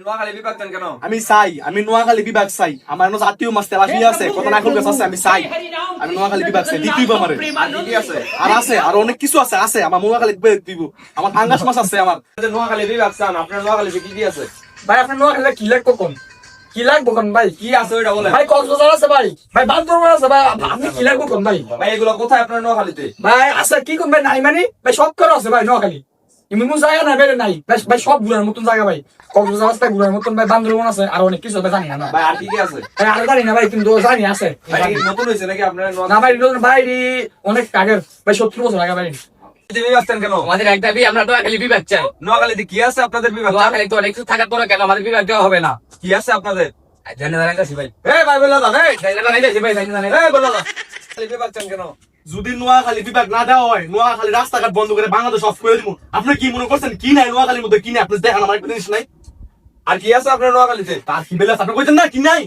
নোয়াখালী বিভাগ চান কেন? আমি চাই, আমি নোয়াখালী বিভাগ চাই। আমার জাতীয় মাছ তেলাশি আছে, কত নাকুল গাছ আছে, আমি চাই। আমি নোয়াখালী বিভাগ চাই, দিতেইব আমারে। আর কি কি আছে? আর আছে, আর অনেক কিছু আছে, আছে। আমার নোয়াখালী বিভাগ দিব। আমার পাঙ্গাস মাছ আছে আমার। নোয়াখালী বিভাগ চান, আপনার নোয়াখালী কি কি আছে? ভাই আপনার নোয়াখালী কি লাগবো কোন? কি লাগবো কোন ভাই? কি আছে ওইটা বলেন। ভাই কক্সবাজার আছে ভাই, ভাই বান্দরবান আছে ভাই, আপনি কি লাগবো কোন ভাই? ভাই এগুলো কোথায় আপনার নোয়াখালীতে? ভাই আছে কি কোন ভাই? নাই মানে ভাই সব করে আছে ভাই নোয়াখালী। এমন কোন জায়গা নাই ভাই নাই ভাই, ভাই সব ঘুরার মতন জায়গা ভাই। কক্সবাজার আছে ঘুরার মতন ভাই, বান্দরবান আছে আর অনেক কিছু ভাই জানি না। ভাই আর কি কি আছে? ভাই আর জানি না ভাই, কিন্তু জানি আছে। ভাই কি নতুন হয়েছে নাকি আপনার না নোয়াখালী? ভাই নতুন ভাই অনেক আগের ভাই, 70 বছর আগে ভাই। বিভাগ চান কেন? আমাদের একটা আমরা নোয়াখালী বিভাগ চাই। নোয়াখালীতে কি আছে আপনাদের বিভাগ? নোয়াখালী তো অনেক কিছু থাকার পরে কেন আমাদের বিভাগ দেওয়া হবে না? কি আছে আপনাদের? জানি জানাইতেছি ভাই, এই ভাই বলে দাও, এই জানাইতেছি ভাই, জানাই। এই বলে দাও। বিভাগ চান কেন? যদি নোয়াখালী বিভাগ না দেওয়া হয়, নোয়াখালী রাস্তাঘাট বন্ধ করে বাংলাদেশ অফ করে দিব। আপনি কি মনে করছেন কি নাই নোয়াখালীর মধ্যে? কি নাই আপনি দেখেন, আমার একটা জিনিস নাই। আর কি আছে আপনার নোয়াখালীতে? তার কি বেলা আপনি কইছেন না কি নাই?